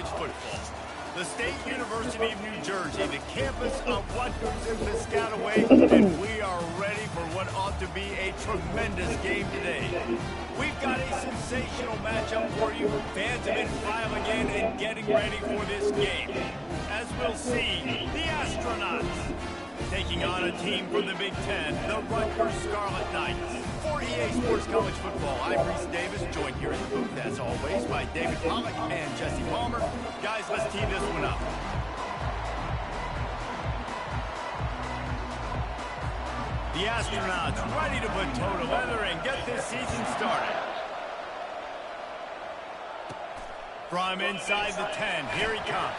college football. The State University of New Jersey, the campus of Rutgers in Piscataway, and we are ready for what ought to be a tremendous game today. We've got a sensational matchup for you. Fans have been filing in and getting ready for this game. As we'll see, the Astronauts taking on a team from the Big Ten, the Rutgers Scarlet Knights. For EA Sports College Football, I'm Reese Davis, joined here in the booth, as always, by David Pollack and Jesse Palmer. Guys, let's tee this one up. The Astronauts ready to put toe to leather and get this season started. From inside the 10, here he comes.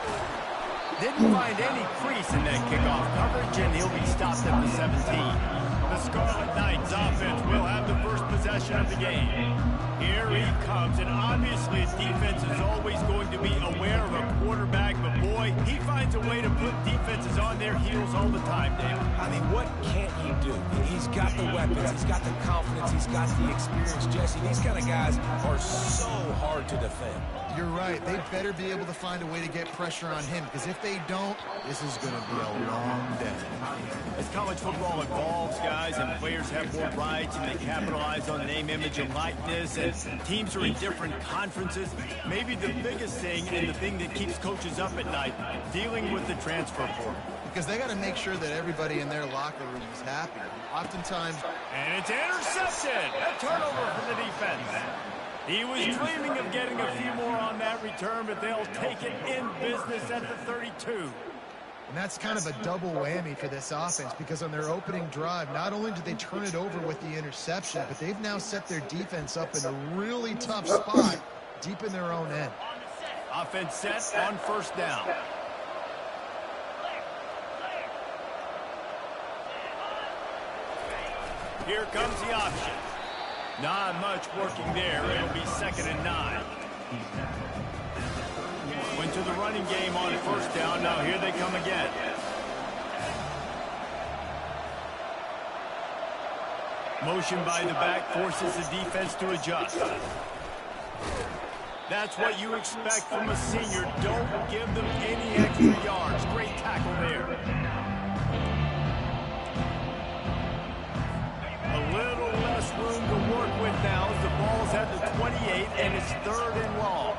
Didn't find any crease in that kickoff coverage, and he'll be stopped at the 17. The Scarlet Knights offense will have the first possession of the game. Here he comes, and obviously his defense is always going to be aware of a quarterback, but boy, he finds a way to put defenses on their heels all the time, Dave. I mean, what can't he do? He's got the weapons, he's got the confidence, he's got the experience, Jesse. These kind of guys are so hard to defend. You're right. They better be able to find a way to get pressure on him, because if they don't, this is going to be a long day. As college football evolves, guys, and players have more rights and they capitalize on name, image, and likeness, and teams are in different conferences, maybe the biggest thing and the thing that keeps coaches up at night, dealing with the transfer portal. Because they got to make sure that everybody in their locker room is happy. Oftentimes... And it's intercepted! A turnover for the defense. He was dreaming of getting a few more on that return, but they'll take it in business at the 32. And that's kind of a double whammy for this offense, because on their opening drive, not only did they turn it over with the interception, but they've now set their defense up in a really tough spot deep in their own end. Offense set on first down. Here comes the option. Not much working there. It'll be 2nd and 9. Went to the running game on first down. Now here they come again. Motion by the back forces the defense to adjust. That's what you expect from a senior. Don't give them any extra yards. Great tackle there. A little less room to work with now as the ball's at the 28 and it's 3rd and long.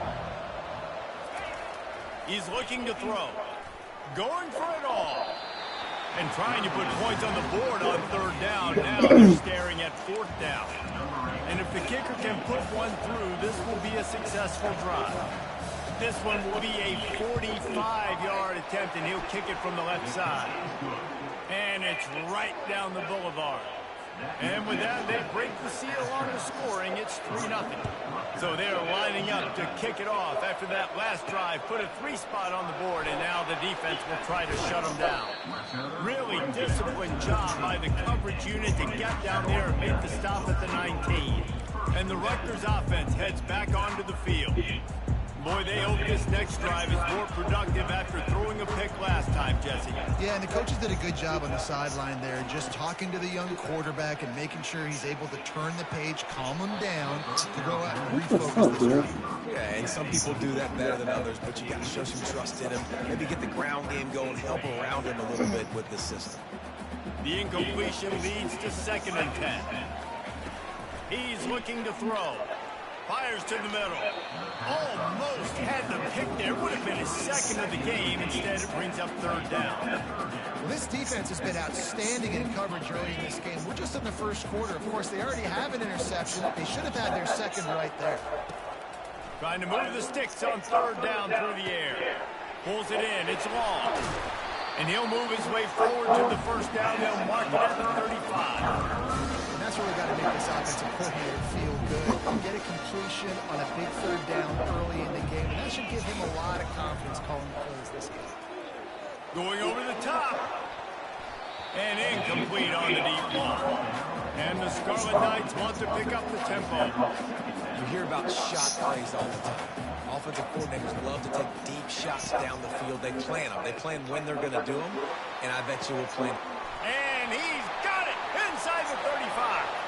He's looking to throw. Going for it all. And trying to put points on the board on 3rd down. Now they're staring at 4th down. And if the kicker can put one through, this will be a successful drive. This one will be a 45-yard attempt, and he'll kick it from the left side. And it's right down the boulevard. And with that, they break the seal on the scoring. It's 3-0. So they're lining up to kick it off after that last drive. Put a 3-spot on the board, and now the defense will try to shut them down. Really disciplined job by the coverage unit to get down there and make the stop at the 19. And the Rutgers offense heads back onto the field. Boy, they hope this next drive is more productive after throwing a pick last time, Jesse. Yeah, and the coaches did a good job on the sideline there, just talking to the young quarterback and making sure he's able to turn the page, calm him down, to go out and refocus this drive. Yeah, and some people do that better than others, but you got to show some trust in him. Maybe get the ground game going, help around him a little bit with the system. The incompletion leads to 2nd and 10. He's looking to throw. Fires to the middle. Almost had the pick there. Would have been his 2nd of the game. Instead, it brings up 3rd down. Well, this defense has been outstanding in coverage early in this game. We're just in the first quarter. Of course, they already have an interception. They should have had their 2nd right there. Trying to move the sticks on 3rd down through the air. Pulls it in. It's long. And he'll move his way forward to the first down. They'll mark it at the 35. And that's really got to make this offensive coordinator feel good. Get a completion on a big 3rd down early in the game. And that should give him a lot of confidence calling plays this game. Going over the top. And incomplete on the deep ball. And the Scarlet Knights want to pick up the tempo. You hear about shot plays all the time. Offensive coordinators love to take deep shots down the field. They plan them. They plan when they're going to do them. And I bet you will plan. And he's got it inside the 35.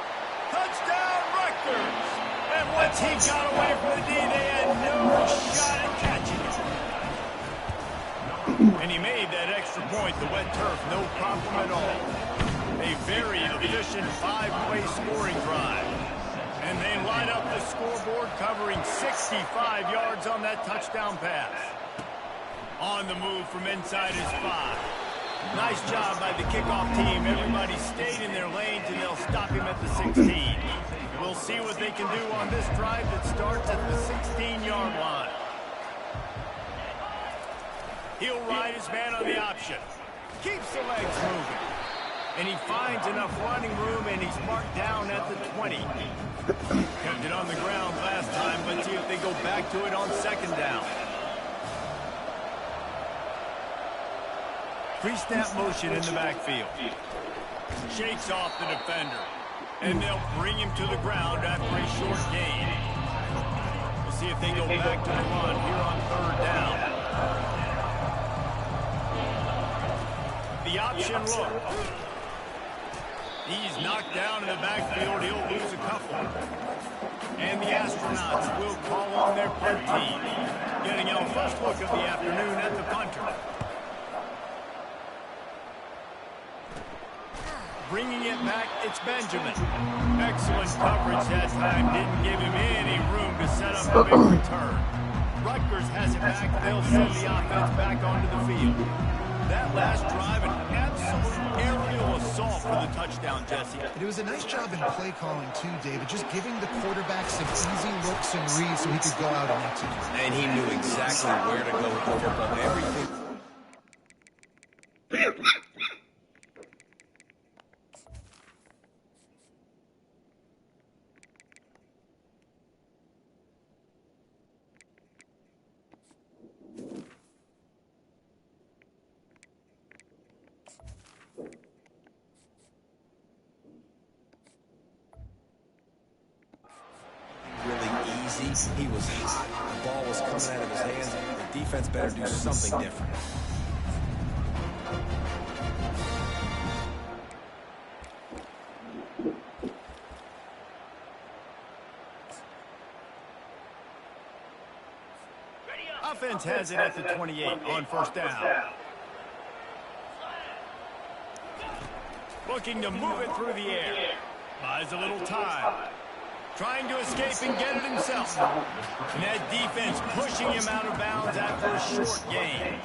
Touchdown, Rutgers. And once he got away from the D, they had no shot at catching it. And he made that extra point, the wet turf, no problem at all. A very efficient 5-play scoring drive. And they light up the scoreboard, covering 65 yards on that touchdown pass. On the move from inside his 5. Nice job by the kickoff team. Everybody stayed in their lanes, and they'll stop him at the 16. We'll see what they can do on this drive that starts at the 16-yard line. He'll ride his man on the option. Keeps the legs moving. And he finds enough running room, and he's marked down at the 20. Kept it on the ground last time. Let's see if they go back to it on second down. Pre-snap motion in the backfield. Shakes off the defender. And they'll bring him to the ground after a short gain. We'll see if they go back to the run here on third down. The option look. He's knocked down in the backfield. He'll lose a couple. And the Astronauts will call on their punt team. Getting our first look of the afternoon at the punter. Bringing it back, it's Benjamin. Excellent coverage that time. Didn't give him any room to set up a big return. Rutgers has it back. They'll send the offense back onto the field. That last drive, an absolute aerial assault for the touchdown, Jesse. It was a nice job in play calling, too, David. Just giving the quarterback some easy looks and reads so he could go out on that team. And he knew exactly where to go with the football. Everything. He was hot. The ball was coming out of his hands. The defense better do something different. Offense has it at the 28 on first down. Looking to move it through the air. Buys a little time. Trying to escape and get it himself. And that defense pushing him out of bounds after a short gain.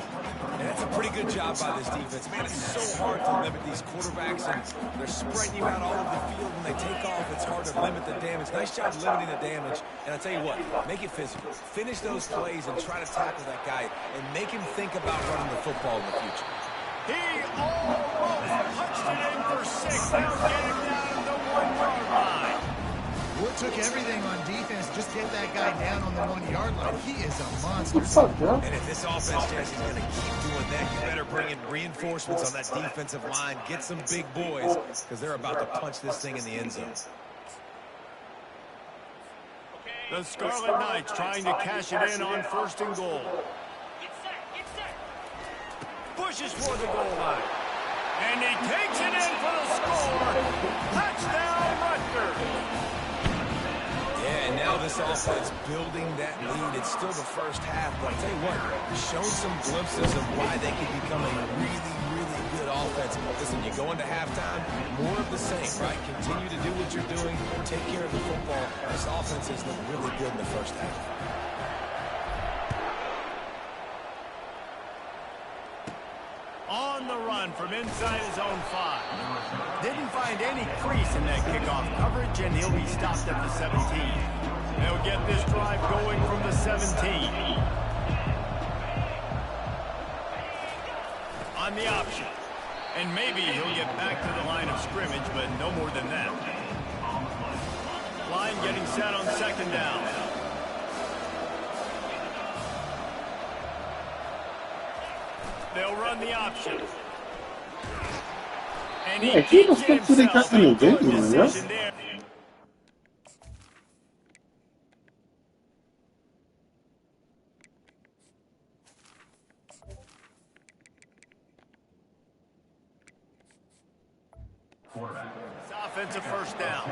And that's a pretty good job by this defense. Man, it's so hard to limit these quarterbacks, and they're spreading you out all over the field. When they take off, it's hard to limit the damage. Nice job limiting the damage. And I tell you what, make it physical. Finish those plays and try to tackle that guy and make him think about running the football in the future. He almost punched it in for 6. Now get him down to the 1-yard line. Well, it took everything on defense. Just get that guy down on the 1-yard line. He is a monster. And if this offense, Jesse's going to keep doing that, you better bring in reinforcements on that defensive line. Get some big boys, because they're about to punch this thing in the end zone. The Scarlet Knights trying to cash it in on first and goal. Pushes for the goal line. And he takes it in for the score. Touchdown, Rutgers. Yeah, and now this offense building that lead. It's still the first half, but I'll tell you what, shown some glimpses of why they could become a really, really good offense. Listen, you go into halftime, more of the same, right? Continue to do what you're doing, take care of the football. This offense has looked really good in the first half. On the run from inside his own 5. Didn't find any crease in that kickoff coverage, and he'll be stopped at the 17. They'll get this drive going from the 17. On the option. And maybe he'll get back to the line of scrimmage, but no more than that. Line getting set on second down. They'll run the option. And he keeps it himself. A good decision there. It's offensive first down.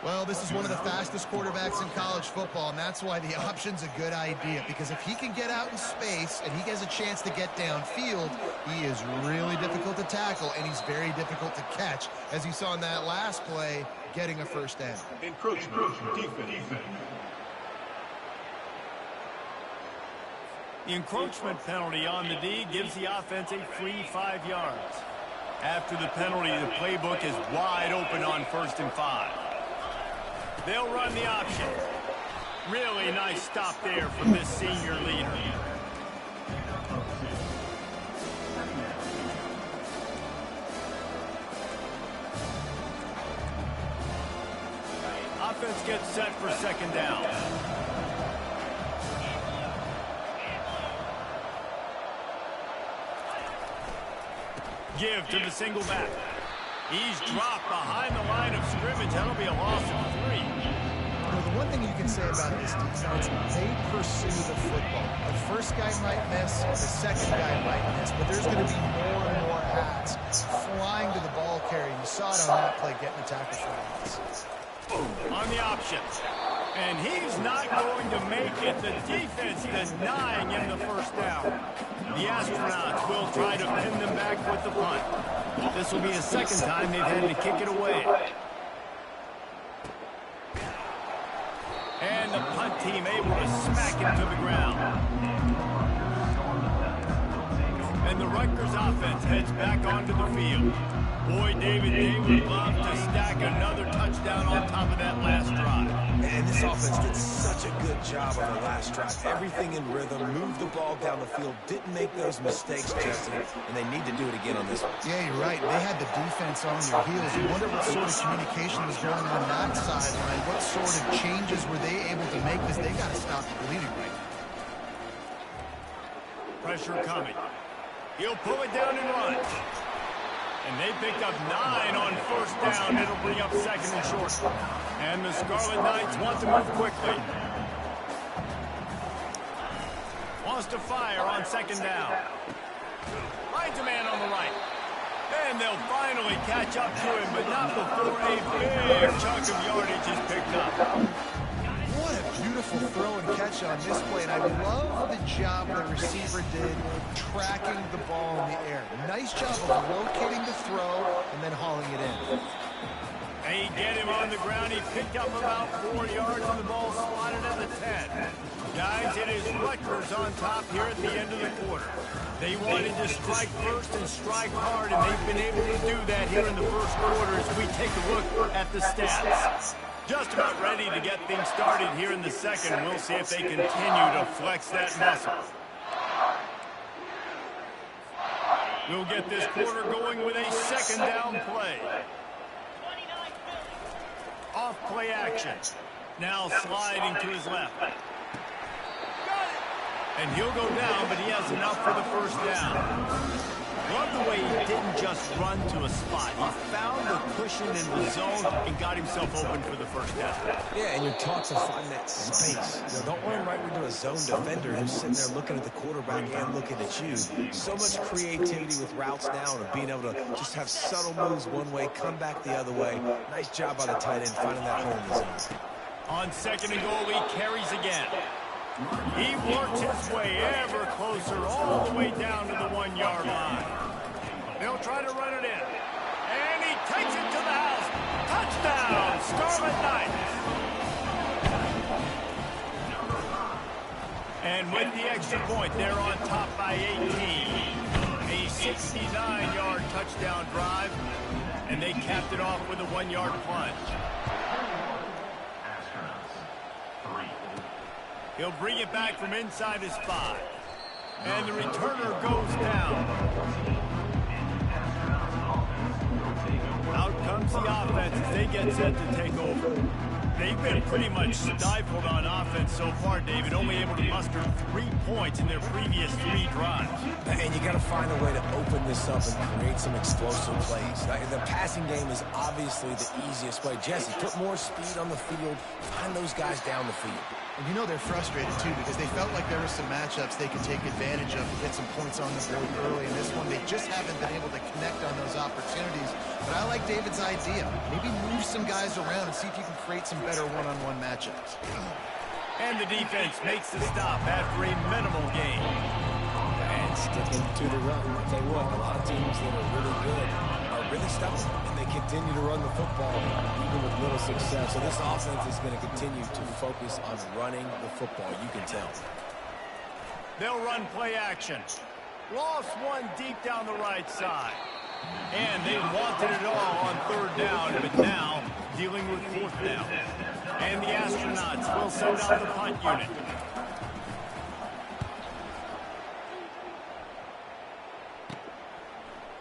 Well, this is one of the fastest quarterbacks in college football, and that's why the option's a good idea, because if he can get out in space and he has a chance to get downfield, he is really difficult to tackle, and he's very difficult to catch, as you saw in that last play, getting a first down. Encroachment, defense. The encroachment penalty on the D gives the offense a free 5 yards. After the penalty, the playbook is wide open on 1st and 5. They'll run the option. Really nice stop there from this senior leader. Offense gets set for 2nd down. Give to the single back. He's dropped behind the line of scrimmage. That'll be a loss of 3. You know, the one thing you can say about this defense, they pursue the football. The first guy might miss, the second guy might miss, but there's going to be more and more hats flying to the ball carrier. You saw it on that play, getting the tackle for loss. On the option. And he's not going to make it. The defense denying him the first down. The Astronauts will try to pin them back with the punt. This will be the 2nd time they've had to kick it away. And the punt team able to smack it to the ground. And the Rutgers offense heads back onto the field. Boy, David, they would love to stack another touchdown on top of that last drive. And this offense did such a good job on the last drive. Everything in rhythm, moved the ball down the field, didn't make those mistakes, Jesse, and they need to do it again on this one. Yeah, you're right. They had the defense on their heels. You wonder what sort of communication was going on that sideline. What sort of changes were they able to make? Because they got to stop the bleeding right now. Pressure coming. He'll pull it down and run. And they picked up 9 on 1st down. It'll bring up 2nd and short. And the Scarlet Knights want to move quickly. Wants to fire on 2nd down. Finds a man on the right. And they'll finally catch up to him, but not before a big chunk of yardage is picked up. What a beautiful throw and catch on this play, and I love the job the receiver did tracking the ball in the air. Nice job of locating the throw and then hauling it in. They get him on the ground. He picked up about 4 yards, and the ball slotted at the 10. Guys, it is Rutgers on top here at the end of the quarter. They wanted to strike first and strike hard, and they've been able to do that here in the first quarter as we take a look at the stats. Just about ready to get things started here in the 2nd. We'll see if they continue to flex that muscle. We'll get this quarter going with a 2nd down play. Off play action. Now sliding to his left. And he'll go down, but he has enough for the 1st down. Love the way he didn't just run to a spot. He found the cushion in the zone and got himself open for the 1st down. Yeah, and you're taught to find that space. You know, don't run right into a zone defender who's sitting there looking at the quarterback and looking at you. So much creativity with routes now and being able to just have subtle moves one way, come back the other way. Nice job by the tight end finding that hole in the zone. On 2nd and goal, he carries again. He works his way ever closer all the way down to the 1-yard line. They'll try to run it in. And he takes it to the house. Touchdown, Scarlet Knights. And with the extra point, they're on top by 18. A 69-yard touchdown drive. And they capped it off with a 1-yard plunge. He'll bring it back from inside his 5. And the returner goes down. Out comes the offense as they get set to take over. They've been pretty much stifled on offense so far, David, only able to muster 3 points in their previous 3 drives. And you got to find a way to open this up and create some explosive plays. The passing game is obviously the easiest way. Jesse, put more speed on the field. Find those guys down the field. And you know they're frustrated, too, because they felt like there were some matchups they could take advantage of to get some points on the board early. In this one, they just haven't been able to connect on those opportunities. But I like David's idea. Maybe move some guys around and see if you can create some better one-on-one matchups. And the defense makes the stop after a minimal gain. And sticking to the run. I'll tell you what, a lot of teams that are really good are really stubborn, and they continue to run the football even with little success. So this offense is going to continue to focus on running the football. You can tell. They'll run play action. Lost one deep down the right side. And they wanted it all on third down, but now dealing with fourth down. And the Astronauts will send out the punt unit.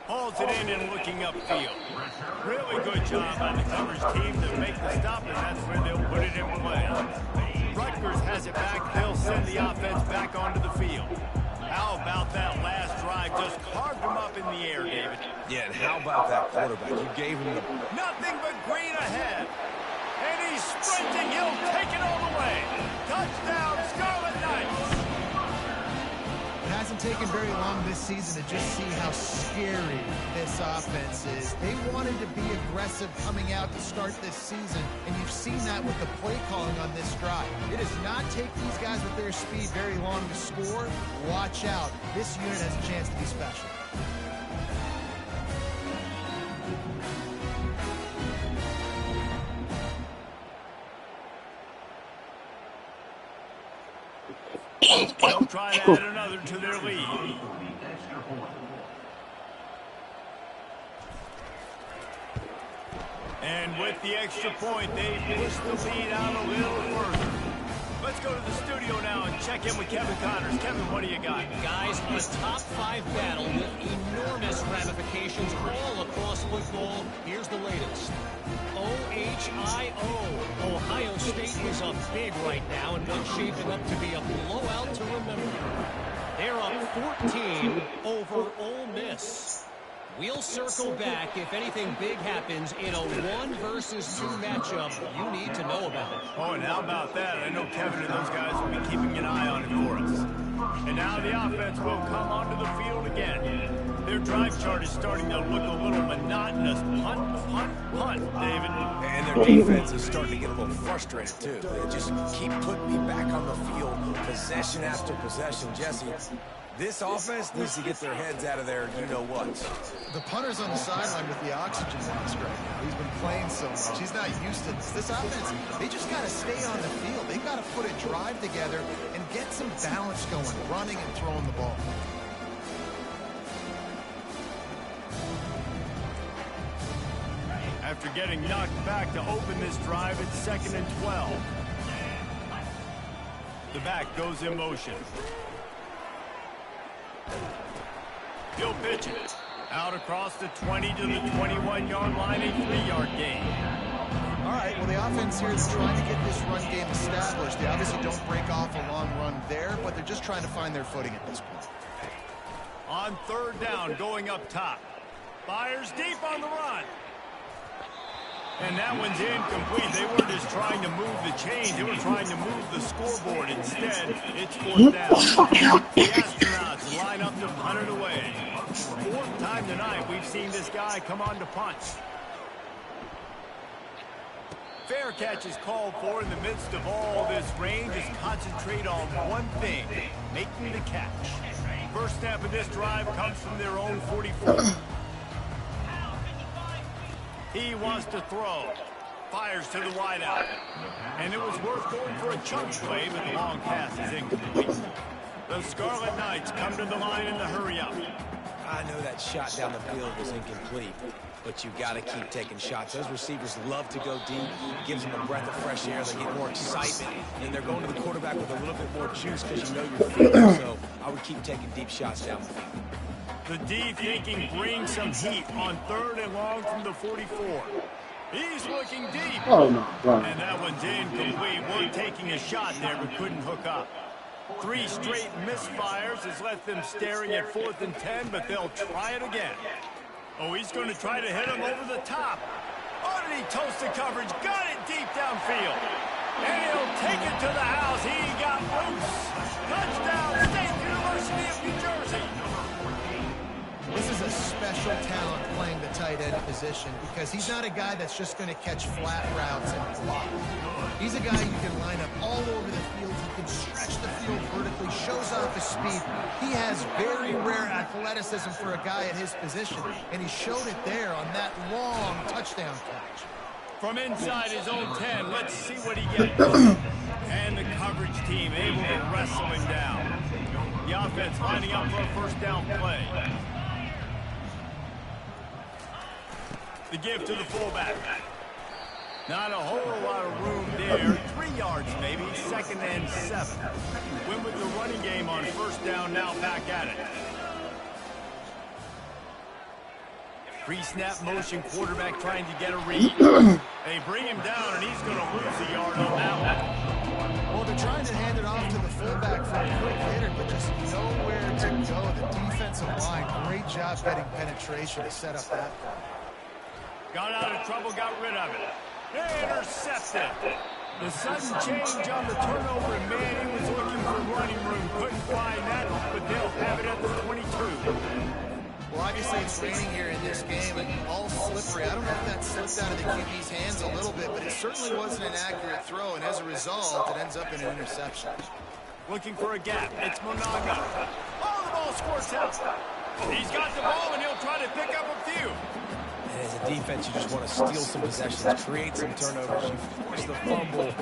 Hauls it in and looking upfield. Really good job on the coverage team to make the stop, and that's where they'll put it in play. Rutgers has it back. They'll send the offense back onto the field. How about that last drive? Just carved him up in the air, David. Yeah, and how about that quarterback? You gave him the... Nothing but green ahead. And he's sprinting. He'll take it all the way. Touchdown, Scarlet Knights. It hasn't taken very long this season to just see how scary this offense is. They wanted to be aggressive coming out to start this season, and you've seen that with the play calling on this drive. It does not take these guys with their speed very long to score. Watch out. This unit has a chance to be special. They'll try to add another to their lead. And with the extra point, they push the lead out a little further. Let's go to the studio now and check in with Kevin Connors. Kevin, what do you got? Guys, a top 5 battle with enormous ramifications all across football. Here's the latest. OHIO. Ohio State is up big right now, and one's shaping up to be a blowout to remember. They're up 14 over Ole Miss. We'll circle back if anything big happens in a 1 versus 2 matchup you need to know about. Oh, and how about that? I know Kevin and those guys will be keeping an eye on it for us. And now the offense will come onto the field again. Their drive chart is starting to look a little monotonous. Punt, punt, punt, David. And their defense is starting to get a little frustrated, too. They just keep putting me back on the field, possession after possession. Jesse, this offense needs to get their heads out of there, you-know-what. The punter's on the sideline with the oxygen mask right now. He's been playing so much. He's not used to this. This offense, they just got to stay on the field. They got to put a drive together and get some balance going, running and throwing the ball. After getting knocked back to open this drive, it's 2nd and 12. The back goes in motion. He'll pitch it. Out across the 20 to the 21-yard line, a 3-yard gain. All right, well, the offense here is trying to get this run game established. They obviously don't break off a long run there, but they're just trying to find their footing at this point. On 3rd down, going up top. Fires deep on the run. And that one's incomplete. They were just trying to move the chains. They were trying to move the scoreboard. Instead, it's 4th down. The Astronauts line up to punt it away. 4th time tonight we've seen this guy come on to punt. Fair catch is called for. In the midst of all this rain, just concentrate on one thing, making the catch. First snap of this drive comes from their own 44. He wants to throw. Fires to the wideout. And it was worth going for a chunk play, but the long pass is incomplete. The Scarlet Knights come to the line in the hurry-up. I know that shot down the field was incomplete, but you got to keep taking shots. Those receivers love to go deep. It gives them a breath of fresh air. They get more excitement, and they're going to the quarterback with a little bit more juice because you know you're feeling. So I would keep taking deep shots down the field. The D thinking bring some heat on 3rd and long from the 44. He's looking deep. Oh, my God. And that one's incomplete. We're taking a shot there, but couldn't hook up. 3 straight misfires has left them staring at 4th and 10, but they'll try it again. Oh, he's going to try to hit him over the top. Oh, did he toast the coverage? Got it deep downfield. And he'll take it to the house. He got loose. Touchdown, State University of New Jersey. This is a special talent playing the tight end position because he's not a guy that's just going to catch flat routes and block. He's a guy you can line up all over the field. He can stretch the field vertically, shows off his speed. He has very rare athleticism for a guy at his position, and he showed it there on that long touchdown catch. From inside his own 10, let's see what he gets. And the coverage team able to wrestle him down. The offense lining up for a first down play. The give to the fullback. Not a whole lot of room there. 3 yards maybe, 2nd and 7. Win with the running game on first down, now back at it. Pre-snap motion, quarterback trying to get a read. They bring him down, and he's going to lose a yard on that one. Well, they're trying to hand it off to the fullback for a quick hitter, but just nowhere to go. The defensive line, great job getting penetration to set up that play. Got out of trouble, got rid of it. Intercepted. The sudden change on the turnover, and man, he was looking for running room. Couldn't find that, but they'll have it at the 22. Well, obviously it's raining here in this game, and all slippery. I don't know if that slipped out of the QB's hands a little bit, but it certainly wasn't an accurate throw, and as a result, it ends up in an interception. Looking for a gap. It's Monaga. Oh, the ball squirts out. He's got the ball, and he'll try to pick up a few. And as a defense, you just want to steal some possessions, create some turnovers. You force the fumble.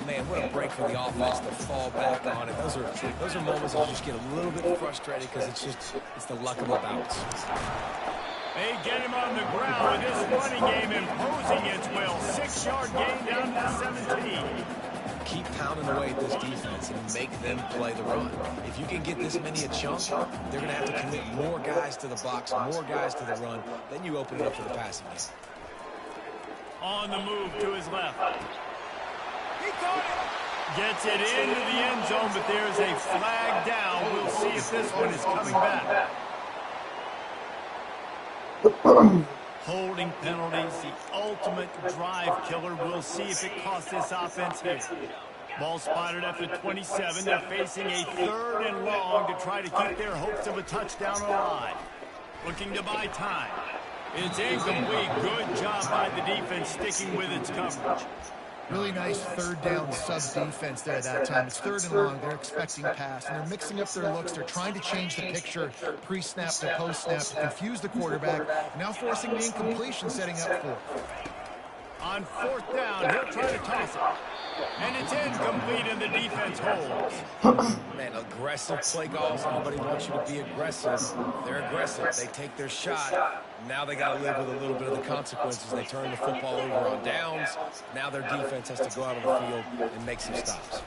Man, what a break for the offense to fall back on it. Those are moments that you just get a little bit frustrated because it's the luck of the bounce. They get him on the ground with this running game imposing its will. 6-yard gain down to the 17. Keep pounding away at this defense and make them play the run. If you can get this many a chunk, they're going to have to commit more guys to the box, more guys to the run. Then you open it up for the passing game. On the move to his left. He caught it. Gets it into the end zone, but there's a flag down. We'll see if this one is coming back. Holding penalties, the ultimate drive killer. We'll see if it costs this offense here. Ball spotted at the 27. They're facing a 3rd and long to try to keep their hopes of a touchdown alive. Looking to buy time. It's incomplete. Good job by the defense sticking with its coverage. Really nice 3rd down sub-defense there that time. It's 3rd and long. They're expecting pass, and they're mixing up their looks. They're trying to change the picture pre-snap to post-snap to confuse the quarterback. Now forcing the incompletion, setting up 4th. On 4th down, he'll try to toss it. And it's incomplete, and the defense holds. Man, aggressive play calls. Nobody wants you to be aggressive. They're aggressive. They take their shot. Now they got to live with a little bit of the consequences. They turn the football over on downs. Now their defense has to go out on the field and make some stops.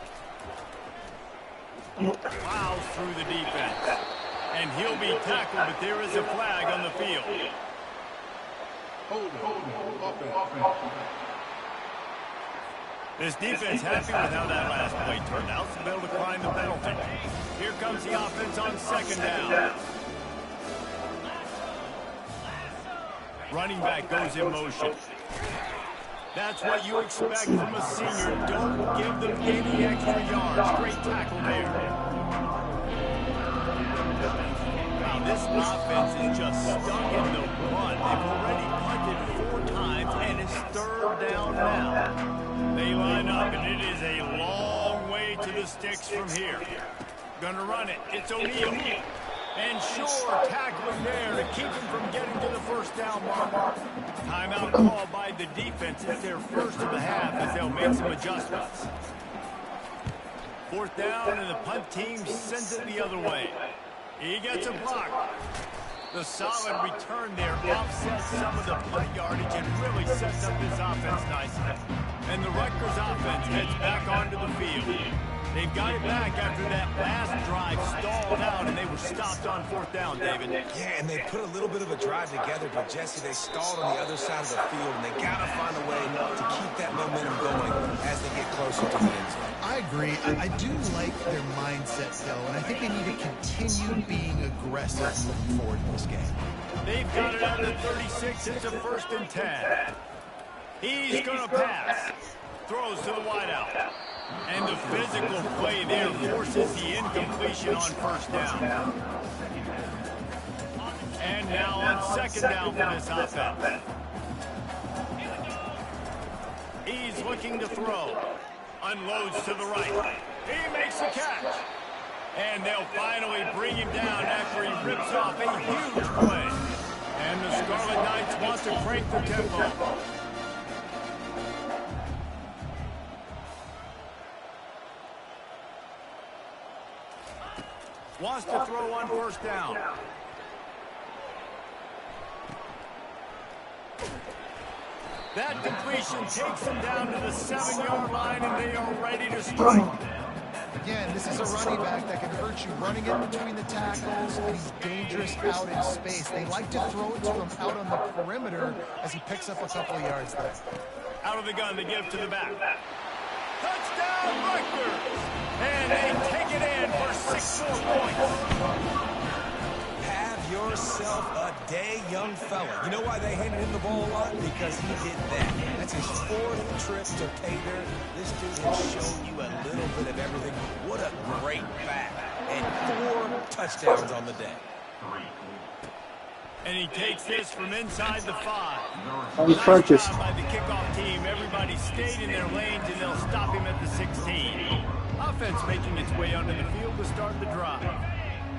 Plows through the defense. And he'll be tackled, but there is a flag on the field. This defense happy with how that last play turned out, so they'll decline the penalty. Here comes the offense on 2nd down. Running back goes in motion. That's what you expect from a senior. Don't give them any extra yards. Great tackle there. Wow, this offense is just stuck in the run. They've already punted 4 times, and it's 3rd down now. They line up, and it is a long way to the sticks from here. Gonna run it. It's O'Neal. And sure, tackling there to keep him from getting to the first down mark. Timeout called by the defense. It's their first of the half as they'll make some adjustments. 4th down, and the punt team sends it the other way. He gets a block. The solid return there offsets some of the punt yardage and really sets up this offense nicely. And the Rutgers offense heads back onto the field. They've got it back after that last drive stalled out, and they were stopped on 4th down, David. Yeah, and they put a little bit of a drive together, but Jesse, they stalled on the other side of the field, and they got to find a way to keep that momentum going as they get closer to the end zone. I agree. I do like their mindset, though, and I think they need to continue being aggressive moving forward in this game. They've got it at the 36. It's a 1st and 10. He's going to pass. Throws to the wideout. And the physical play there forces the incompletion on first down. And now on second down for this offense. He's looking to throw. Unloads to the right. He makes the catch. And they'll finally bring him down after he rips off a huge play. And the Scarlet Knights want to crank the tempo. Wants to throw on first down. That completion takes them down to the 7-yard line, and they are ready to strike. Again, this is a running back that can hurt you running in between the tackles, and he's dangerous out in space. They like to throw it to him out on the perimeter as he picks up a couple of yards there. Out of the gun, they give to the back. Touchdown, Rutgers! And they take it in for 6 more points. Have yourself a day, young fella. You know why they handed him the ball a lot? Because he did that. That's his 4th trip to pay dirt. This dude has shown you a little bit of everything. What a great back. And 4 touchdowns on the day. And he takes this from inside the 5. Nice purchase. By the kickoff team. Everybody stayed in their lanes, and they'll stop him at the 16. Offense making its way onto the field to start the drive.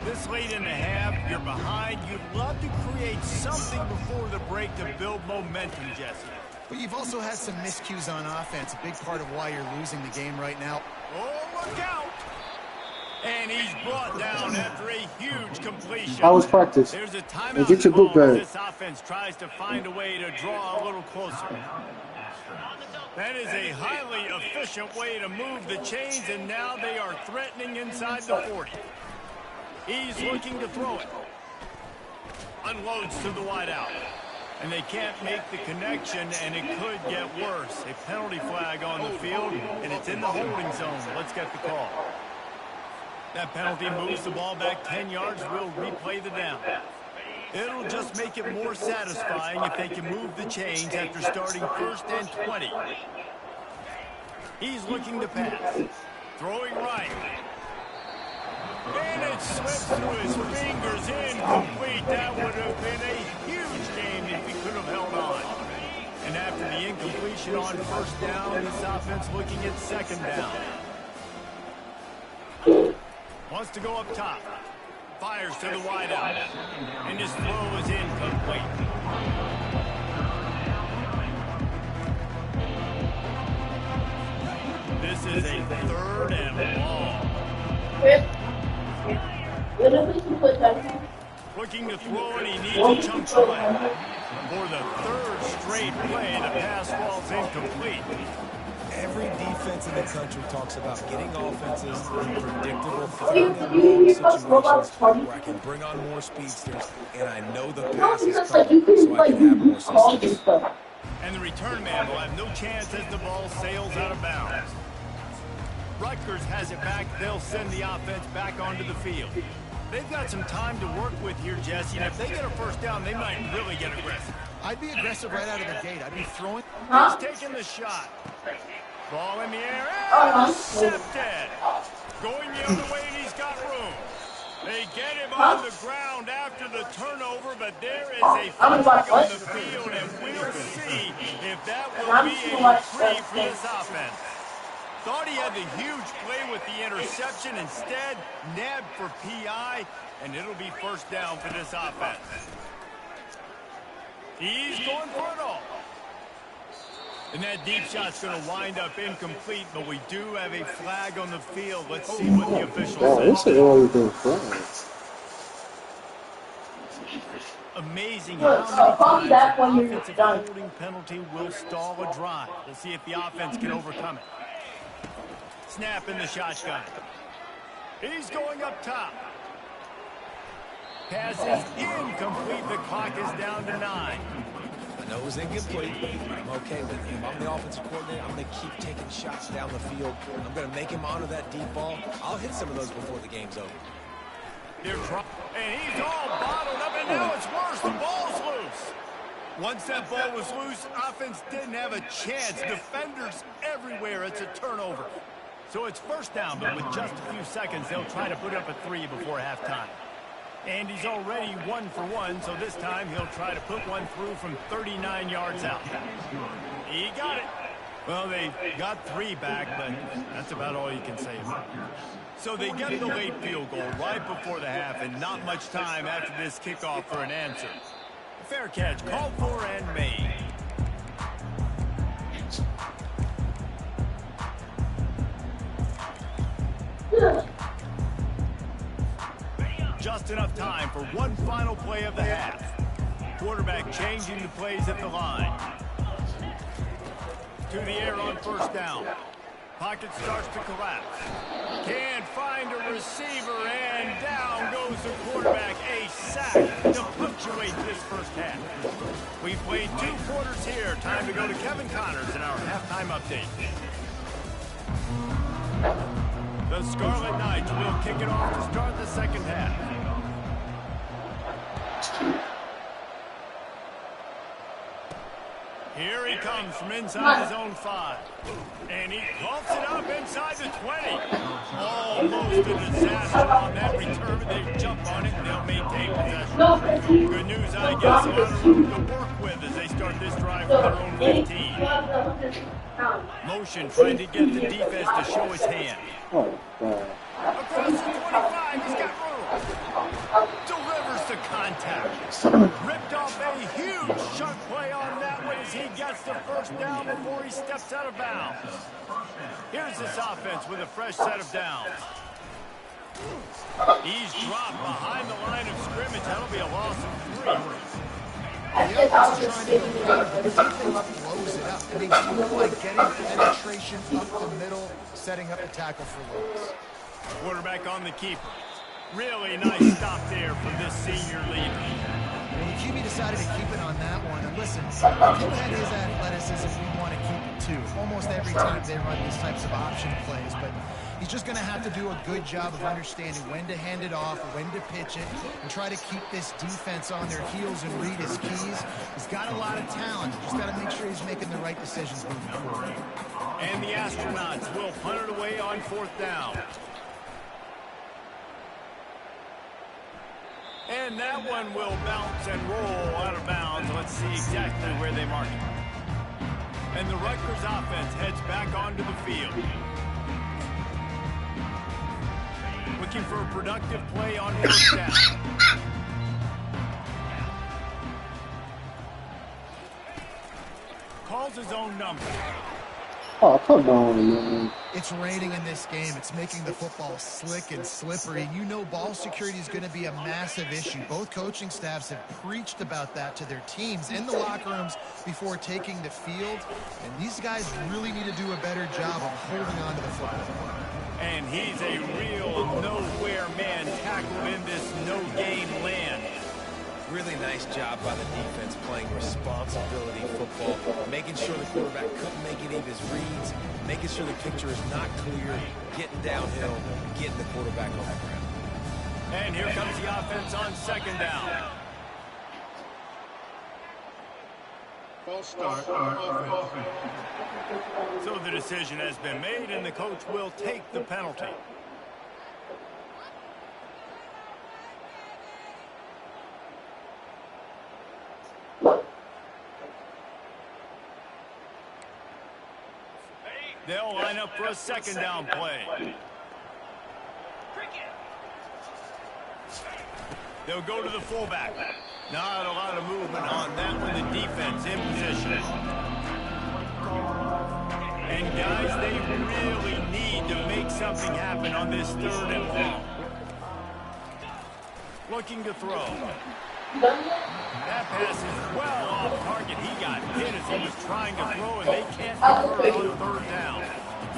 This late in the half, you're behind. You'd love to create something before the break to build momentum, Jesse. But you've also had some miscues on offense, a big part of why you're losing the game right now. Oh, look out! And he's brought down after a huge completion. How was practice? There's a timeout Get your book call as bag. this offense tries to find a way to draw a little closer. That is a highly efficient way to move the chains, and now they are threatening inside the 40. He's looking to throw it. Unloads to the wideout. And they can't make the connection, and it could get worse. A penalty flag on the field, and it's in the holding zone. Let's get the call. That penalty moves the ball back 10 yards. We'll replay the down. It'll just make it more satisfying if they can move the chains after starting 1st and 20. He's looking to pass. Throwing right. And it slips through his fingers, incomplete. That would have been a huge game if he could have held on. And after the incompletion on first down, this offense looking at second down. Wants to go up top. Fires to the wideout. And his throw is incomplete. This is a 3rd and long. Looking to throw, and he needs a chunk play. For the 3rd straight play, the pass falls incomplete. Every defense in the country talks about getting offenses in predictable, third-and-long situations where I can bring on more speedsters, and I know the pass is coming, so I can have more success. And the return man will have no chance as the ball sails out of bounds. Rutgers has it back. They'll send the offense back onto the field. They've got some time to work with here, Jesse, and if they get a first down, they might really get aggressive. I'd be aggressive right out of the gate. I'd be throwing. He's taking the shot. Ball in the air, and intercepted. Going the other way, and he's got room. They get him on the ground after the turnover, but there is a flag on the field, and we'll see if that will be a reprieve for this offense. Thought he had the huge play with the interception. Instead, nabbed for PI, and it'll be first down for this offense. He's going for it all. And that deep shot's going to wind up incomplete, but we do have a flag on the field. Let's see what the official This says. is all those flags. Amazing how many times an offensive holding penalty will stall a drive. We'll see if the offense can overcome it. Snap in the shotgun. He's going up top. Pass is incomplete. The clock is down to 9. I know it was incomplete, but I'm okay with it. If I'm the offensive coordinator, I'm going to keep taking shots down the field. I'm going to make him honor that deep ball. I'll hit some of those before the game's over. And he's all bottled up, and now it's worse. The ball's loose. Once that ball was loose, offense didn't have a chance. Defenders everywhere. It's a turnover. So it's first down, but with just a few seconds, they'll try to put up a 3 before halftime. And he's already 1 for 1, so this time he'll try to put one through from 39 yards out. He got it. Well, they got 3 back, but that's about all you can say about it. So they get the late field goal right before the half, and not much time after this kickoff for an answer. Fair catch called for and made. Just enough time for one final play of the half. Quarterback changing the plays at the line. To the air on first down. Pocket starts to collapse. Can't find a receiver, and down goes the quarterback. A sack to punctuate this first half. We've played 2 quarters here. Time to go to Kevin Connors in our halftime update. The Scarlet Knights will kick it off to start the second half. Here he comes from inside his own 5. And he coughs it up inside the 20. Almost a disaster on that return. They jump on it and they'll maintain possession. Good news, I guess, a lot of room to work with as they start this drive with their own 15. Motion trying to get the defense to show his hand. Across the 25, he's got room. Delivers the contact. Ripped off a huge chunk play on that one as he gets the first down before he steps out of bounds. Here's this offense with a fresh set of downs. He's dropped behind the line of scrimmage. That'll be a loss of 3. The offense is trying to go forward, but the defense blows it up. And they do it by getting penetration up the middle, setting up the tackle for loss. Quarterback on the keeper. Really nice stop there from this senior leader. Well, the QB decided to keep it on that one. And listen, if he had his athleticism, we want to keep it too. Almost every time they run these types of option plays. But he's just going to have to do a good job of understanding when to hand it off, when to pitch it, and try to keep this defense on their heels and read his keys. He's got a lot of talent. Just got to make sure he's making the right decisions moving forward. And the Astronauts will punt it away on 4th down. And that one will bounce and roll out of bounds. Let's see exactly where they mark it. And the Rutgers offense heads back onto the field. Looking for a productive play on 1st down. Calls his own number. Oh, come on, man. It's raining in this game. It's making the football slick and slippery. You know ball security is going to be a massive issue. Both coaching staffs have preached about that to their teams in the locker rooms before taking the field. And these guys really need to do a better job of holding on to the football. And he's a real nowhere man tackled in this no-game land. Really nice job by the defense playing responsibility football, making sure the quarterback couldn't make any of his reads, making sure the picture is not clear, getting downhill, getting the quarterback on the ground. And here comes the offense on 2nd down. False start on offense. So the decision has been made, and the coach will take the penalty. They'll line up for a 2nd down play. They'll go to the fullback. Not a lot of movement on that one. The defense in position. And guys, they really need to make something happen on this 3rd and long. Looking to throw. That pass is well off target. He got hit as he was trying to throw, and they can't convert on 3rd down.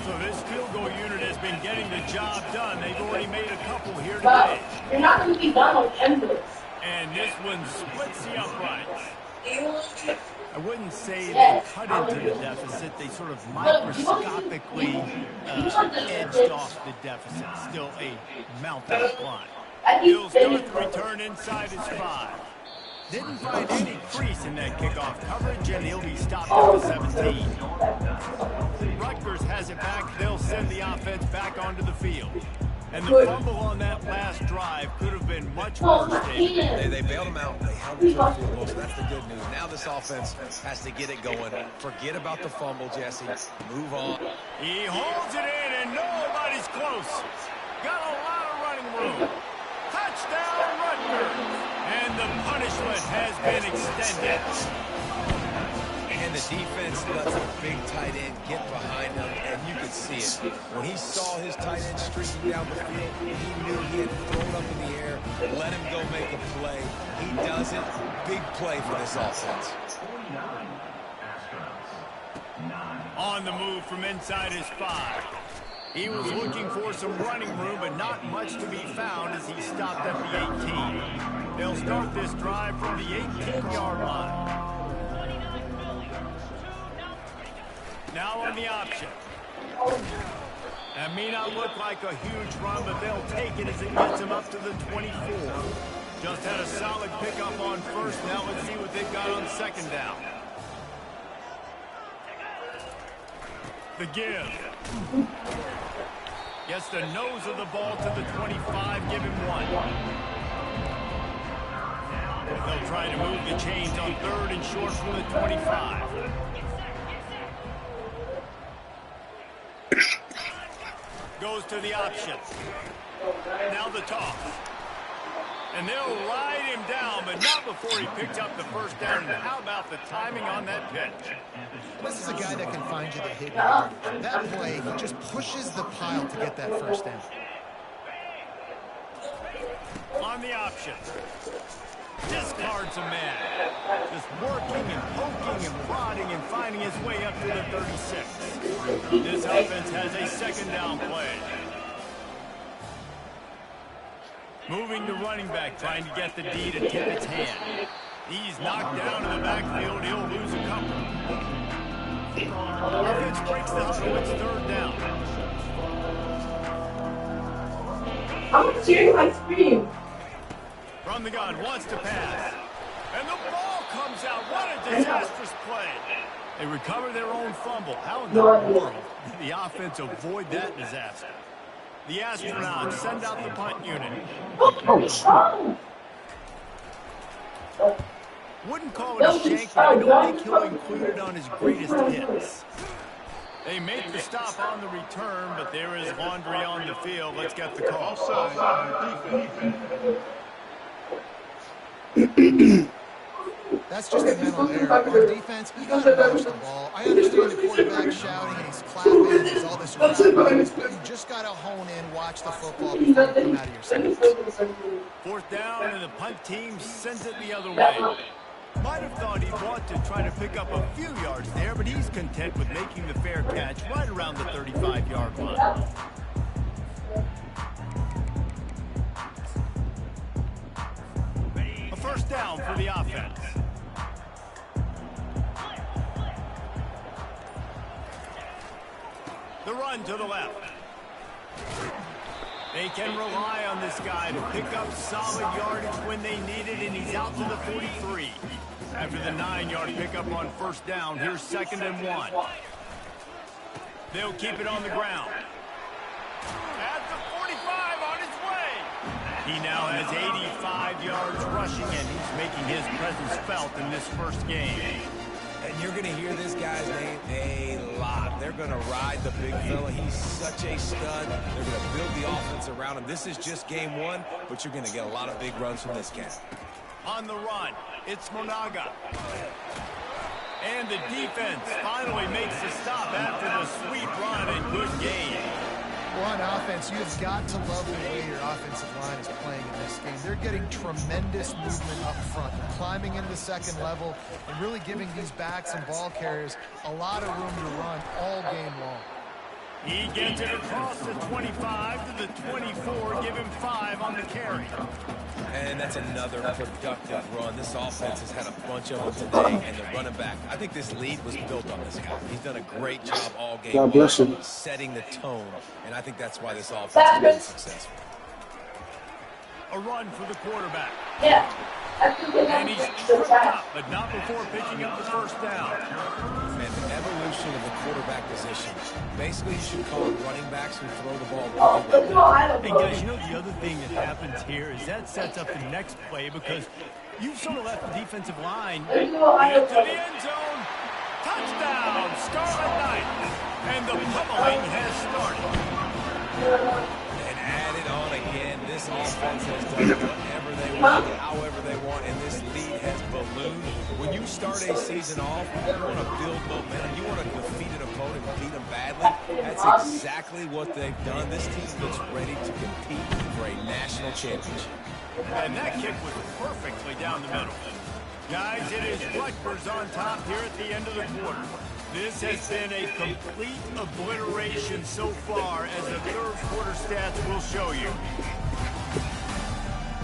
So this field goal unit has been getting the job done. They've already made a couple here today. You're not going to be done on endless. And this one splits the uprights. I wouldn't say they cut into the deficit. They sort of microscopically edged off the deficit. Still a mountain climb. He'll start the return inside his 5. Didn't find any crease in that kickoff coverage, and he'll be stopped at the 17. Rutgers has it back. They'll send the offense back onto the field. And the fumble on that last drive could have been much worse, David. They bailed him out. They held him to the field goal, so that's the good news. Now this offense has to get it going. Forget about the fumble, Jesse. Move on. He holds it in, and nobody's close. Got a lot of running room. Touchdown, Rutgers. And the punishment has been extended. And the defense lets a big tight end get behind him, and you could see it. When he saw his tight end streaking down the field, he knew he had thrown up in the air, let him go make a play. He does it. Big play for this offense. On the move from inside his 5. He was looking for some running room, but not much to be found as he stopped at the 18. They'll start this drive from the 18-yard line. Now on the option. That may not look like a huge run, but they'll take it as it gets him up to the 24. Just had a solid pickup on first. Now let's see what they've got on second down. The give. Gets the nose of the ball to the 25, give him 1. They'll try to move the chains on third and short from the 25. Goes to the option. Now the toss. And they'll ride him down, but not before he picks up the first down. And how about the timing on that pitch? This is a guy that can find you the hidden yardage. That play, he just pushes the pile to get that first down. On the option. Discards a man. Just working and poking and prodding and finding his way up to the 36. This offense has a second down play. Moving the running back, trying to get the D to tip its hand. He's knocked down in the backfield. He'll lose a couple. Offense breaks the huddle. It's third down. I'm cheering my screen. From the gun, wants to pass. And the ball comes out. What a disastrous play. They recover their own fumble. How in the world did the offense avoid that disaster? The Astronauts send out the punt unit. Wouldn't call it a shank, but I don't think he'll include it on his greatest hits. They make the stop on the return, but there is laundry on the field. Let's get the call. That's just a mental error. On defense, you got to rush the ball. I understand the quarterback shouting and he's clapping and there's all this crowd noise, but you just got to hone in, watch the football before you come out of your seat. Fourth down, and the punt team sends it the other way. Might have thought he'd want to try to pick up a few yards there, but he's content with making the fair catch right around the 35-yard line. A first down for the offense. The run to the left. They can rely on this guy to pick up solid yardage when they need it, and he's out to the 43. After the 9-yard pickup on first down, here's 2nd and 1. They'll keep it on the ground. At the 45 on his way. He now has 85 yards rushing, and he's making his presence felt in this first game. And you're going to hear this guy's name a lot. They're going to ride the big fella. He's such a stud. They're going to build the offense around him. This is just game 1, but you're going to get a lot of big runs from this cat. On the run, it's Monaga. And the defense finally makes the stop after the sweet run and good game. Well, on offense, you've got to love the way your offensive line is playing in this game. They're getting tremendous movement up front. They're climbing into the second level and really giving these backs and ball carriers a lot of room to run all game long. He gets it across the 25 to the 24, give him 5 on the carry. And that's another productive run. This offense has had a bunch of them today, and the running back, I think this lead was built on this guy. He's done a great job all game God bless him. setting the tone, and I think that's why this offense has been successful. A run for the quarterback. Yeah. And he's tripped up, but not before picking up the first down. Man, the evolution of the quarterback position. Basically, you should call it running backs who throw the ball really well. Hey, guys, you know the other thing that happens here is that sets up the next play because you've sort of left the defensive line into the end zone. Touchdown, Scarlet Knights. And the pummeling has started. And added on again, this offense has done whatever they want, however they want, and this lead has ballooned. When you start a season off, you want to build momentum. You want to defeat an opponent and beat them badly. That's exactly what they've done. This team looks ready to compete for a national championship. And that kick was perfectly down the middle. Guys, it is Rutgers on top here at the end of the quarter. This has been a complete obliteration so far, as the third quarter stats will show you.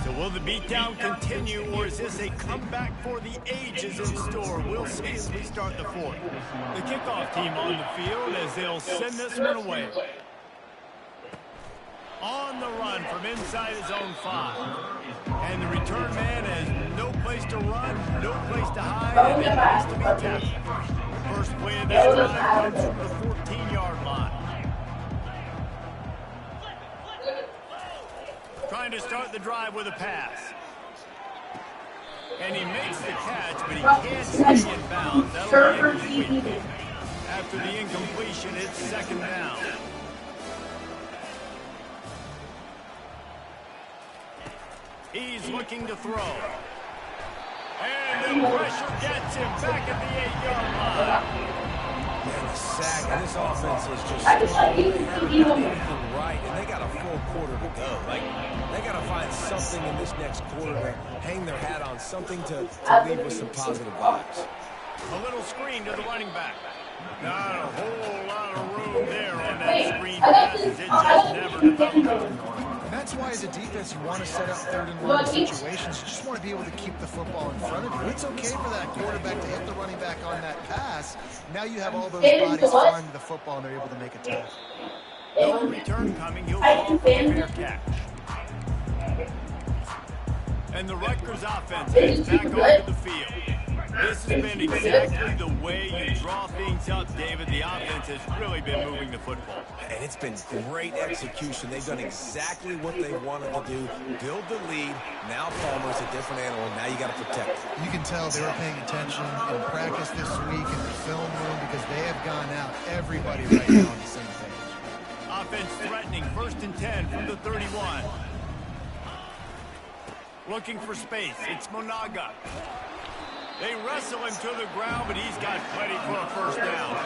So will the beatdown continue, or is this a comeback for the ages in store? We'll see as we start the fourth. The kickoff team on the field as they'll send this one away. On the run from inside his own 5. And the return man has no place to run, no place to hide, and it has to be tackled. First play of this drive comes from the 14-yard line. Trying to start the drive with a pass. And he makes the catch, but he can't stay in bounds. That'll be incomplete. After the incompletion, it's second down. He's looking to throw. And the pressure gets him back at the 8-yard line. And the sack, and this offense is just everything right, and they got a full quarter to go. Like, they got to find something in this next quarter to hang their hat on, something to leave with some positive vibes. A little screen to the running back. Not a whole lot of room there on that screen pass, as it just never developed. That's why, as a defense, you want to set up third and long situations. You just want to be able to keep the football in front of you. It's okay for that quarterback to hit the running back on that pass. Now you have all those bodies flying to the football, and they're able to make a tackle. No return coming. He'll go for a fair catch. And the Rutgers offense heads back onto the field. This has been exactly the way you draw things up, David. The offense has really been moving the football. And it's been great execution. They've done exactly what they wanted to do. Build the lead. Now Palmer's a different animal. Now you got to protect him. You can tell they were paying attention in practice this week in the film room because they have gone out, everybody right now on the same page. Offense threatening, 1st and 10 from the 31. Looking for space. It's Monaga. They wrestle him to the ground, but he's got plenty for a first down.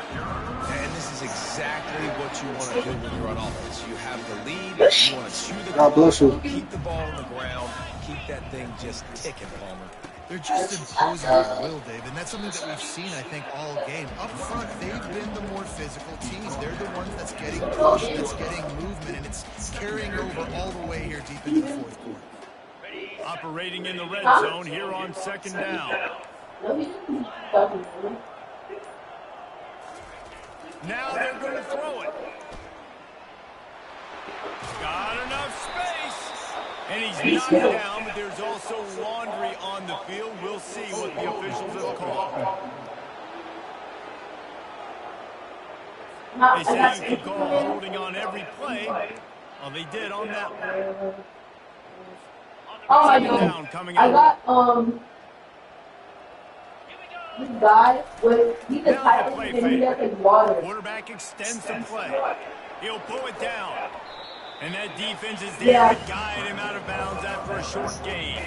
And this is exactly what you want to do when you're on offense. You have the lead, you want to chew the clock, keep the ball on the ground, keep that thing just ticking, Palmer. They're just imposing their will, Dave, and that's something that we've seen, I think, all game. Up front, they've been the more physical team. They're the ones that's getting pushed, that's getting movement, and it's carrying over all the way here deep into the fourth quarter. Operating in the red zone here on 2nd down. Now they're going to throw it. Got enough space. And he's knocked down, but there's also laundry on the field. We'll see what the officials have called. They say you could call holding on every play. Well, they did on that one. Oh, I know. I got, this guy, he's a tight end and he doesn't water. Quarterback extends the play. He'll pull it down. And that defense is there to guide him out of bounds after a short gain.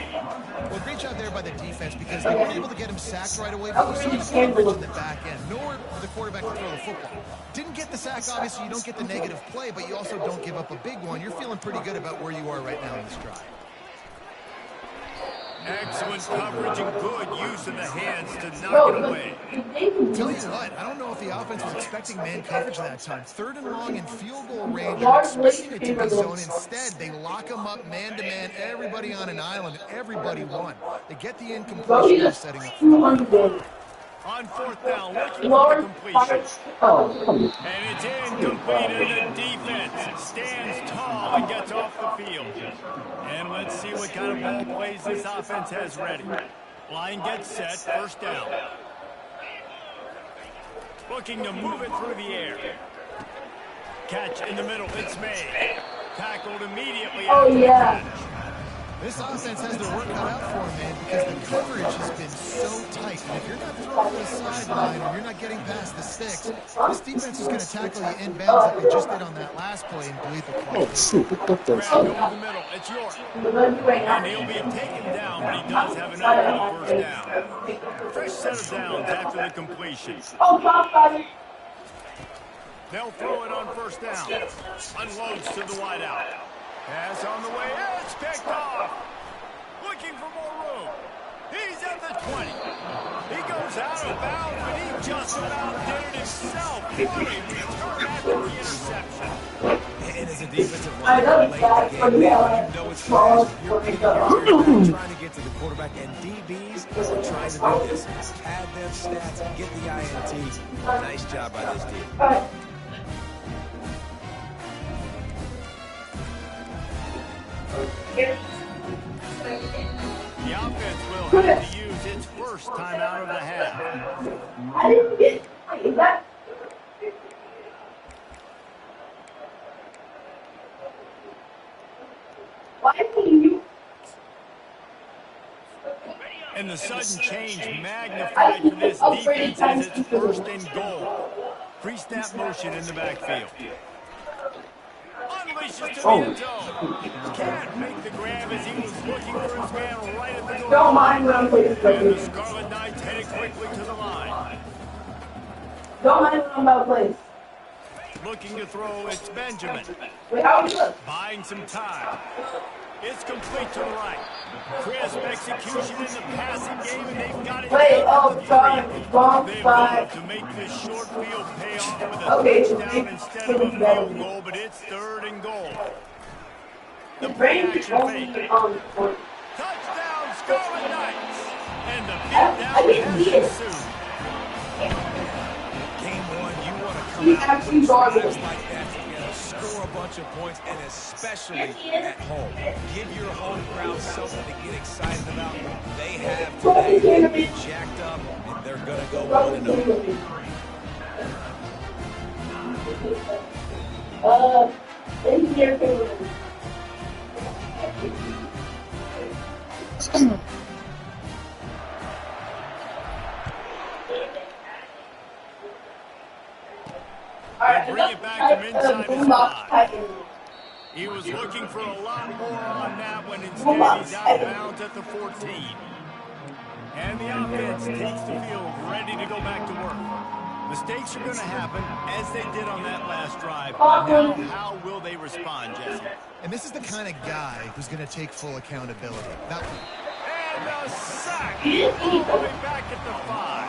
Well, great job there by the defense because they weren't able to get him sacked right away, but you saw the coverage in the back end, nor the quarterback to throw the football. Didn't get the sack, obviously you don't get the negative play, but you also don't give up a big one. You're feeling pretty good about where you are right now in this drive. Excellent coverage and good use of the hands to knock it away. Tell you what, I don't know if the offense was expecting man coverage that time. 3rd and long in field goal range, expecting it to be zone. Instead, they lock them up man-to-man, everybody on an island, everybody won. They get the incompletion, setting up. On fourth down, looking for the Lord, completion. Oh, come on. And it's incomplete, and the defense stands tall and gets off the field. And let's see what kind of ball plays this offense has ready. Line gets set, first down. Looking to move it through the air. Catch in the middle, it's made. Tackled immediately after the catch. This offense has their work cut out for them, man, because the coverage has been so tight. And if you're not throwing to the sideline or you're not getting past the sticks, this defense is going to tackle you inbounds like they just did on that last play and bleed the clock. Oh, shoot. What the Grab over the middle, it's York. And he'll be taken down, but he does have enough for the first down. Fresh set of downs after the completion. They'll throw it on first down. Unloads to the wideout. Pass on the way, it's picked off. Looking for more room. He's at the 20. He goes out of bounds, but he just about did it himself. What a return after the interception. And as a defensive line, late in the game, you know it's fast. You're trying to get to the quarterback, and DBs are trying to do this. Add them stats, get the INT. Nice job by this team. The offense will have to use its first time out of the half. I didn't get that. Why didn't you? And the sudden change magnified for this defense as it's first and goal. Pre-snap motion in the backfield. Unleashes to the end zone. Can't make the grab as he was looking for his man right at the goal. Don't mind when I'm playing. And the Scarlet Knights headed quickly to the line. Don't mind when I'm about to play. Looking to throw, it's Benjamin. Wait, how are you doing? Buying some time. It's complete to the right. Crisp execution in the passing game, and they've got it. Wait, oh, sorry, wrong They've side. got to make this short field pay off with a Okay, touchdown instead of a field goal, but it's third and goal. The play-action fake. Touchdown, Scarlet Knights! And the beatdown has ensued. Game one, you want to come He out actually with guarded drives it. like that together, score a bunch of points, and especially at home. Give your home crowd something to get excited about. They have today. They're jacked up, and they're going to go 1-0. Engineer favorite. They bring it back from inside his 5. He was looking for a lot more on that one. Instead, he's out of bounds at the 14. And the offense takes the field, ready to go back to work. Mistakes are going to happen, as they did on that last drive. Now, how will they respond, Jesse? And this is the kind of guy who's going to take full accountability. That And a sack all the way back at the 5.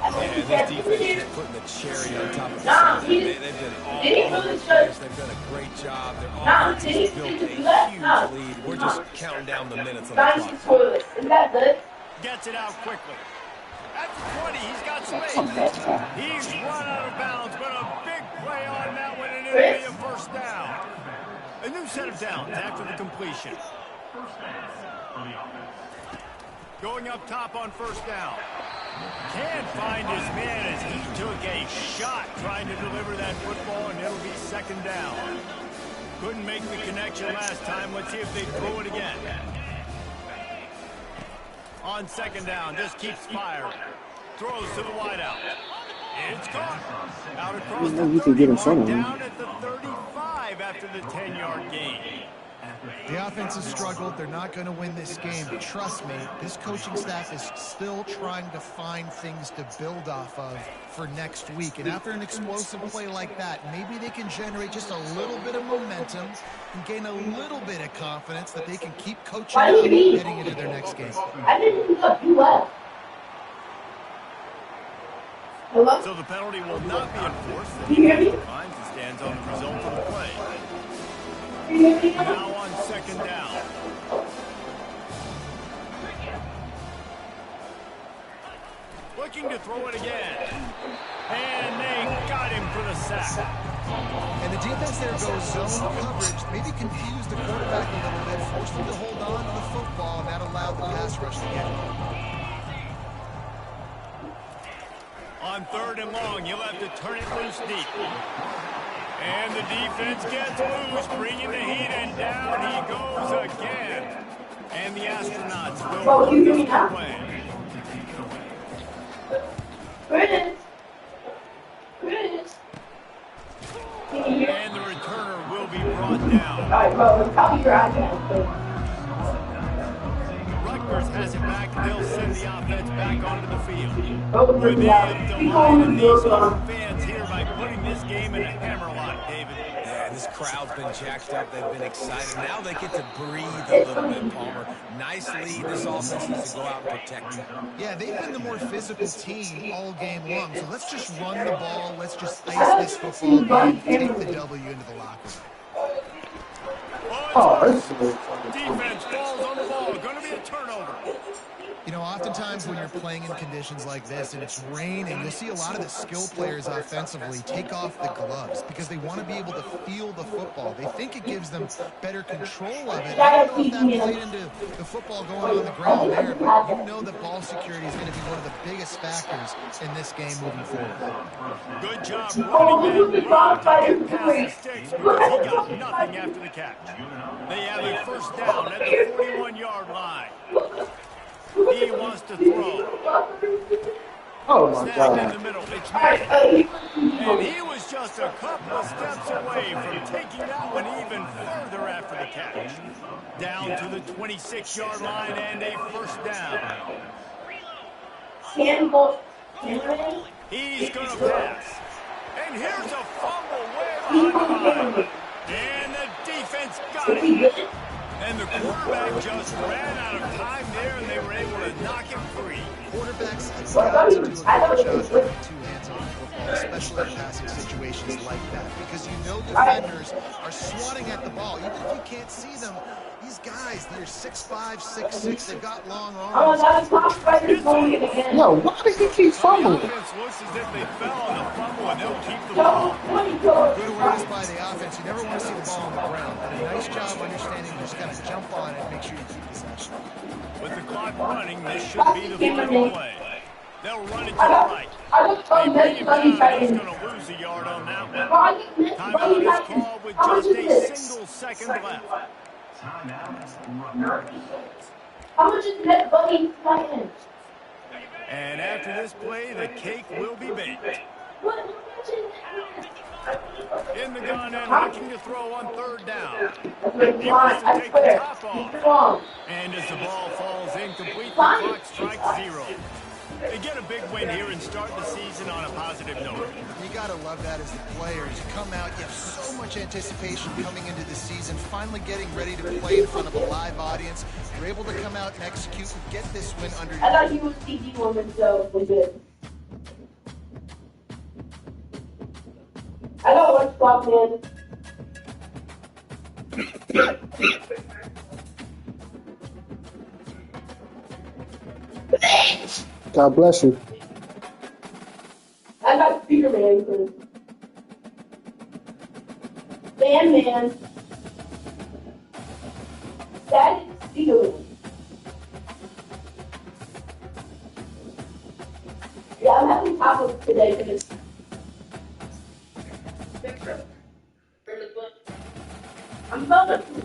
And this defense is putting the cherry on top of the sundae. They've been all over the place. They've done a great job. Their offense has built a huge lead. We're just counting down the minutes on the clock. Is that good? Gets it out quickly. At the 20, he's got space. He's run out of bounds, but a big play on that one, and it'll be a first down. A new set of downs after the completion. Going up top on first down. Can't find his man as he took a shot trying to deliver that football, and it'll be second down. Couldn't make the connection last time. Let's see if they throw it again. On second down, just keeps firing. Throws to the wideout. It's caught. Out across the 30, down at the 35 after the 10-yard gain. The offense has struggled. They're not going to win this game. But trust me, this coaching staff is still trying to find things to build off of for next week. And after an explosive play like that, maybe they can generate just a little bit of momentum and gain a little bit of confidence that they can keep coaching up heading into their next game. I didn't look. You left. Hello? So the penalty will not be enforced. Can you hear me? Finds and stands on the result of the play. Can you hear me? Now on second down. looking to throw it again. And they got him for the sack. And the defense there goes zone coverage, maybe confused the quarterback a little bit, forced him to hold on to the football, and that allowed the pass rush to get him. On 3rd and long, you'll have to turn it loose deep. And the defense gets loose, bringing the heat, and down he goes again. And the Astronauts will put this away. And the returner will be brought down. All right, bro, copy your iPad. Rutgers has it back. They'll send the offense back onto the field. Over With the the out. delighted these home fans here by putting this game in a hammerlock, David. Yeah, this crowd's been jacked up. They've been excited. Now they get to breathe a little bit, Palmer. Nice lead. This offense needs to go out and protect it. Yeah, they've been the more physical team all game long, so let's just run the ball. Let's just ice this football game, take the W into the locker room. Oh, this is Defense falls on the ball. Going to be a turnover. You know, oftentimes when you're playing in conditions like this and it's raining, you'll see a lot of the skill players offensively take off the gloves because they want to be able to feel the football. They think it gives them better control of it. I don't know if that played into the football going on the ground there, but you know that ball security is going to be one of the biggest factors in this game moving forward. Good job running that route to get past the sticks because he got nothing after the catch. They have a first down at the 41-yard line. He wants to throw. oh my Snagged in God. the middle. It's May. And he was just a couple of steps away from taking that one even further after the catch. Down to the 26-yard line and a first down. He's going to pass. And here's a fumble way behind the line. And the defense got it. And the quarterback just ran out of time there, and they were able to knock him free. Quarterbacks have got to do a good job having two hands on the football, especially in passing situations like that, because you know defenders are swatting at the ball. Even if you can't see them, these guys, they're 6'5", 6'6", they've got long arms. No, why did he keep The fumbling? offense looks as if they fell on the fumble, and they'll keep the ball. Good awareness by the offense. You never want to see the ball on the ground, but a nice job understanding you just got to jump on it and make sure you keep possession. With the clock running, this should be the final play. They'll run it to the right. They bring him down, he's going to lose a yard on that one. Timeout is called with just a single second left. How much is that buddy playing? And after this play, the cake will be baked. In the gun and looking to throw on 3rd down. He wants to take the top off. And as the ball falls incomplete, the clock strikes 0. They get a big win here and start the season on a positive note. You got to love that as the players. You come out, you have so much anticipation coming into the season, finally getting ready to play in front of a live audience. You're able to come out and execute and get this win under your I thought he was CG woman, so we did. I don't want to swap in. God bless you. I got Spider-Man. Man. That is Spider-Man. Yeah, I'm having tacos today because I'm about to do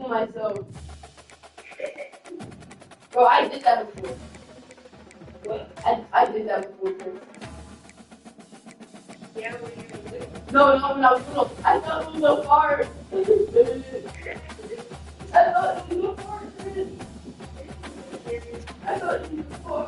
myself. Bro, I did that before. I did that before. Yeah, what you do? No, when I was little. I thought it was so hard. I thought it was so hard. I thought it was hard.